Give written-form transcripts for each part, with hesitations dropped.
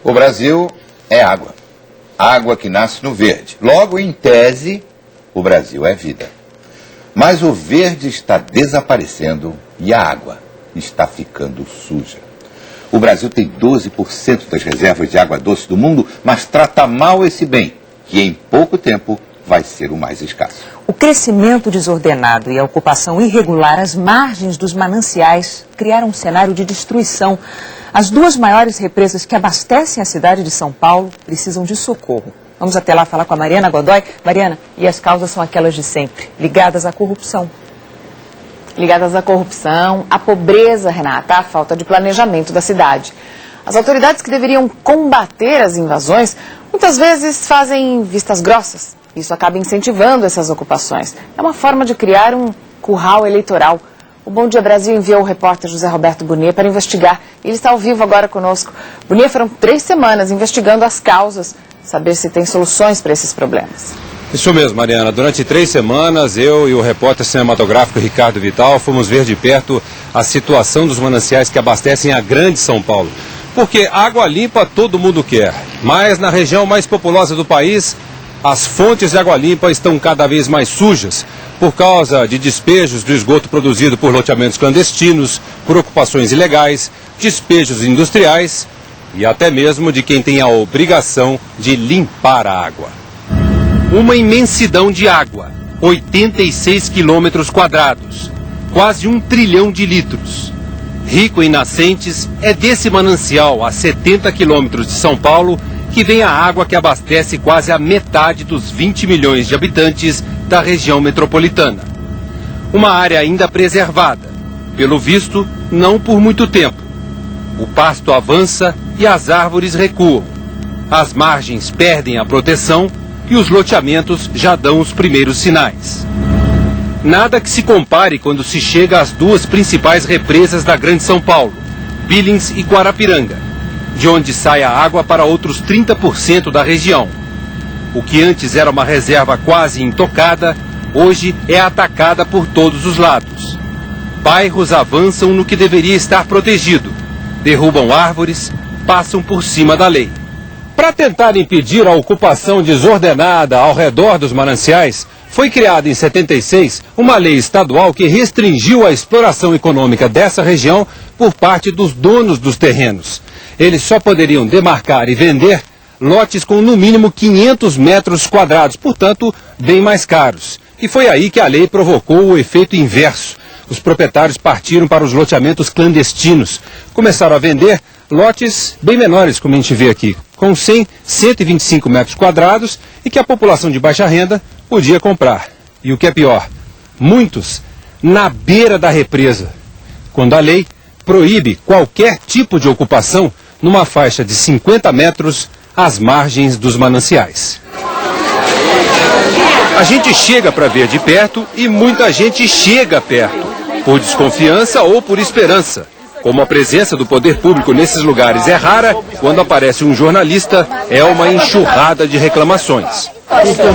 O Brasil é água. Água que nasce no verde. Logo, em tese, o Brasil é vida. Mas o verde está desaparecendo e a água está ficando suja. O Brasil tem 12% das reservas de água doce do mundo, mas trata mal esse bem, que em pouco tempo vai ser o mais escasso. O crescimento desordenado e a ocupação irregular às margens dos mananciais criaram um cenário de destruição. As duas maiores represas que abastecem a cidade de São Paulo precisam de socorro. Vamos até lá falar com a Mariana Godoy. Mariana, e as causas são aquelas de sempre, ligadas à corrupção. Ligadas à corrupção, à pobreza, Renata, à falta de planejamento da cidade. As autoridades que deveriam combater as invasões, muitas vezes fazem vistas grossas. Isso acaba incentivando essas ocupações. É uma forma de criar um curral eleitoral. O Bom Dia Brasil enviou o repórter José Roberto Bonier para investigar. Ele está ao vivo agora conosco. Bonier, foram 3 semanas investigando as causas, saber se tem soluções para esses problemas. Isso mesmo, Mariana. Durante 3 semanas, eu e o repórter cinematográfico Ricardo Vital fomos ver de perto a situação dos mananciais que abastecem a grande São Paulo. Porque água limpa todo mundo quer, mas na região mais populosa do país, as fontes de água limpa estão cada vez mais sujas por causa de despejos do esgoto produzido por loteamentos clandestinos, por ocupações ilegais, despejos industriais e até mesmo de quem tem a obrigação de limpar a água. Uma imensidão de água, 86 quilômetros quadrados, quase 1 trilhão de litros. Rico em nascentes, é desse manancial a 70 quilômetros de São Paulo que vem a água que abastece quase a metade dos 20 milhões de habitantes da região metropolitana. Uma área ainda preservada, pelo visto, não por muito tempo. O pasto avança e as árvores recuam. As margens perdem a proteção e os loteamentos já dão os primeiros sinais. Nada que se compare quando se chega às 2 principais represas da Grande São Paulo, Billings e Guarapiranga, de onde sai a água para outros 30% da região. O que antes era uma reserva quase intocada, hoje é atacada por todos os lados. Bairros avançam no que deveria estar protegido, derrubam árvores, passam por cima da lei. Para tentar impedir a ocupação desordenada ao redor dos mananciais, foi criada em 76 uma lei estadual que restringiu a exploração econômica dessa região por parte dos donos dos terrenos. Eles só poderiam demarcar e vender lotes com no mínimo 500 metros quadrados, portanto, bem mais caros. E foi aí que a lei provocou o efeito inverso. Os proprietários partiram para os loteamentos clandestinos. Começaram a vender lotes bem menores, como a gente vê aqui, com 100, 125 metros quadrados e que a população de baixa renda podia comprar. E o que é pior, muitos na beira da represa, quando a lei proíbe qualquer tipo de ocupação numa faixa de 50 metros às margens dos mananciais. A gente chega para ver de perto e muita gente chega perto, por desconfiança ou por esperança. Como a presença do poder público nesses lugares é rara, quando aparece um jornalista, é uma enxurrada de reclamações.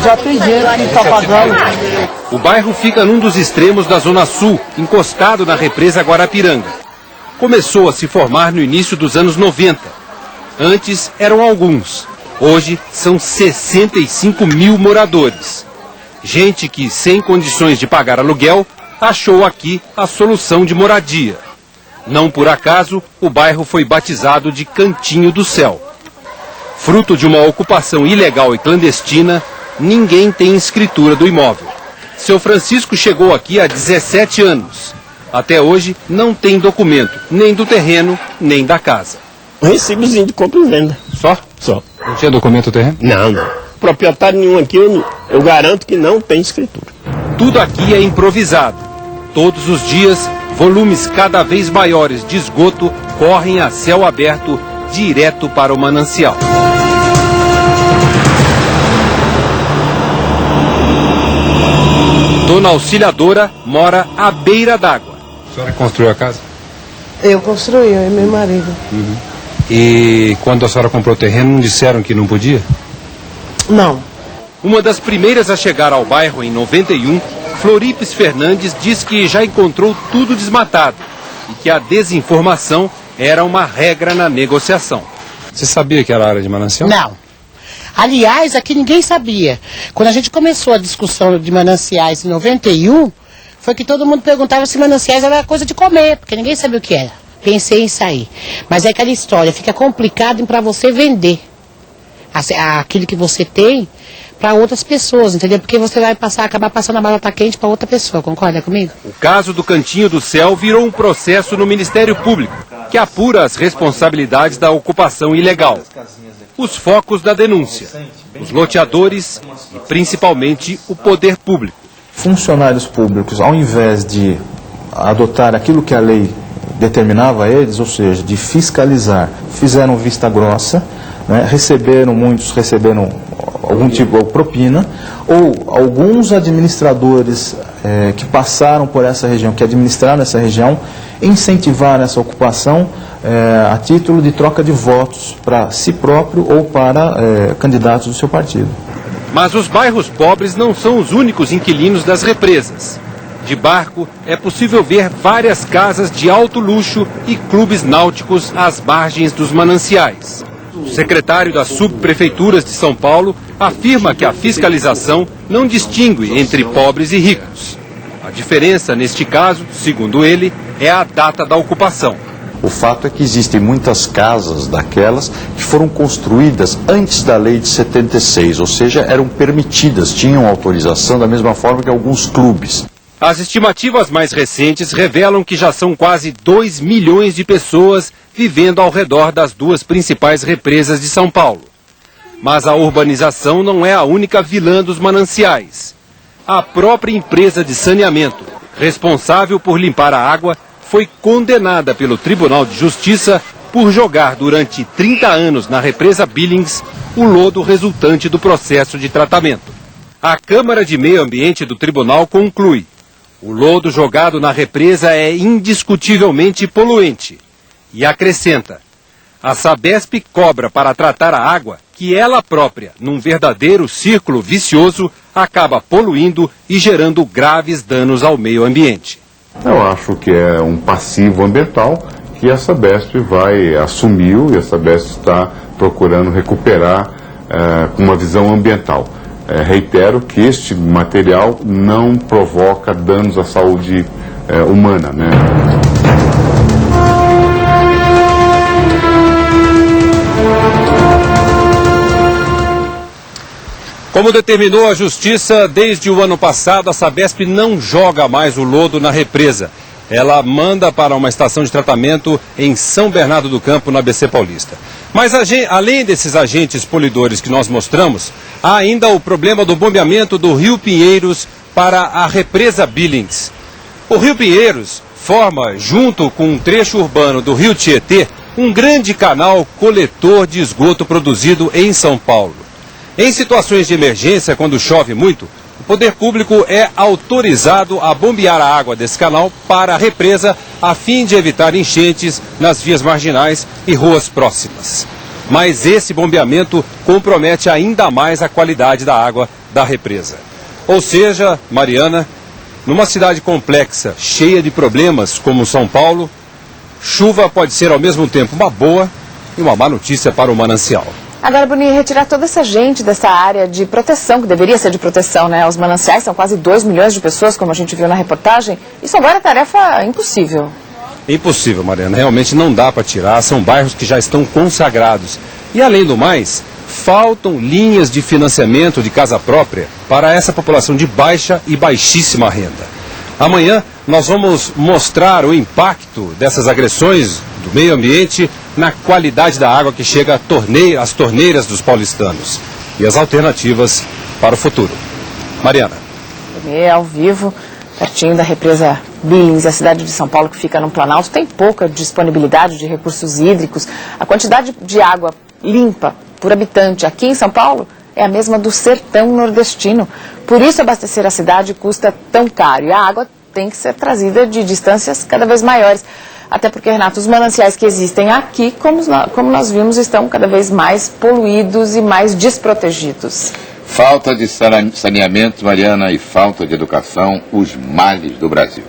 Já tem gente que está pagando. O bairro fica num dos extremos da Zona Sul, encostado na represa Guarapiranga. Começou a se formar no início dos anos 90. Antes eram alguns, hoje são 65 mil moradores. Gente que, sem condições de pagar aluguel, achou aqui a solução de moradia. Não por acaso, o bairro foi batizado de Cantinho do Céu. Fruto de uma ocupação ilegal e clandestina, ninguém tem escritura do imóvel. Seu Francisco chegou aqui há 17 anos. Até hoje, não tem documento, nem do terreno, nem da casa. Um recibozinho de compra e venda. Só? Só. Não tinha documento do terreno? Não. Proprietário nenhum aqui, eu garanto que não tem escritura. Tudo aqui é improvisado. Todos os dias, volumes cada vez maiores de esgoto correm a céu aberto direto para o manancial. Dona Auxiliadora mora à beira d'água. A senhora construiu a casa? Eu construí, eu e meu marido. Uhum. E quando a senhora comprou o terreno, não disseram que não podia? Não. Uma das primeiras a chegar ao bairro em 91, Floripes Fernandes diz que já encontrou tudo desmatado e que a desinformação era uma regra na negociação. Você sabia que era área de manancial? Não. Aliás, aqui ninguém sabia. Quando a gente começou a discussão de mananciais em 91, foi que todo mundo perguntava se mananciais era coisa de comer, porque ninguém sabia o que era. Pensei em sair. Mas é aquela história, fica complicado para você vender aquilo que você tem para outras pessoas, entendeu? Porque você vai acabar passando a batata quente para outra pessoa, concorda comigo? O caso do Cantinho do Céu virou um processo no Ministério Público, que apura as responsabilidades da ocupação ilegal. Os focos da denúncia, os loteadores e principalmente o poder público. Funcionários públicos, ao invés de adotar aquilo que a lei determinava a eles, ou seja, de fiscalizar, fizeram vista grossa, né, muitos receberam algum tipo de propina, ou alguns administradores que passaram por essa região, que administraram essa região, incentivaram essa ocupação a título de troca de votos para si próprio ou para candidatos do seu partido. Mas os bairros pobres não são os únicos inquilinos das represas. De barco, é possível ver várias casas de alto luxo e clubes náuticos às margens dos mananciais. O secretário das subprefeituras de São Paulo afirma que a fiscalização não distingue entre pobres e ricos. A diferença, neste caso, segundo ele, é a data da ocupação. O fato é que existem muitas casas daquelas que foram construídas antes da lei de 76, ou seja, eram permitidas, tinham autorização da mesma forma que alguns clubes. As estimativas mais recentes revelam que já são quase 2 milhões de pessoas vivendo ao redor das duas principais represas de São Paulo. Mas a urbanização não é a única vilã dos mananciais. A própria empresa de saneamento, responsável por limpar a água, foi condenada pelo Tribunal de Justiça por jogar durante 30 anos na represa Billings o lodo resultante do processo de tratamento. A Câmara de Meio Ambiente do Tribunal conclui: o lodo jogado na represa é indiscutivelmente poluente. E acrescenta: a Sabesp cobra para tratar a água que ela própria, num verdadeiro círculo vicioso, acaba poluindo e gerando graves danos ao meio ambiente. Eu acho que é um passivo ambiental que a Sabesp assumiu e a Sabesp está procurando recuperar com uma visão ambiental. Reitero que este material não provoca danos à saúde humana, né? Como determinou a Justiça, desde o ano passado, a Sabesp não joga mais o lodo na represa. Ela manda para uma estação de tratamento em São Bernardo do Campo, no ABC Paulista. Mas além desses agentes polidores que nós mostramos, há ainda o problema do bombeamento do Rio Pinheiros para a represa Billings. O Rio Pinheiros forma, junto com um trecho urbano do Rio Tietê, um grande canal coletor de esgoto produzido em São Paulo. Em situações de emergência, quando chove muito, o poder público é autorizado a bombear a água desse canal para a represa, a fim de evitar enchentes nas vias marginais e ruas próximas. Mas esse bombeamento compromete ainda mais a qualidade da água da represa. Ou seja, Mariana, numa cidade complexa, cheia de problemas como São Paulo, chuva pode ser ao mesmo tempo uma boa e uma má notícia para o manancial. Agora, Boni, retirar toda essa gente dessa área de proteção, que deveria ser de proteção, né? Os mananciais são quase 2 milhões de pessoas, como a gente viu na reportagem. Isso agora é tarefa impossível. Impossível, Mariana. Realmente não dá para tirar. São bairros que já estão consagrados. E, além do mais, faltam linhas de financiamento de casa própria para essa população de baixa e baixíssima renda. Amanhã nós vamos mostrar o impacto dessas agressões do meio ambiente na qualidade da água que chega às torneiras dos paulistanos e as alternativas para o futuro. Mariana. Ao vivo, pertinho da represa Billings, a cidade de São Paulo que fica no Planalto, tem pouca disponibilidade de recursos hídricos. A quantidade de água limpa por habitante aqui em São Paulo é a mesma do sertão nordestino. Por isso abastecer a cidade custa tão caro e a água tem que ser trazida de distâncias cada vez maiores. Até porque, Renato, os mananciais que existem aqui, como nós vimos, estão cada vez mais poluídos e mais desprotegidos. Falta de saneamento, Mariana, e falta de educação, os males do Brasil.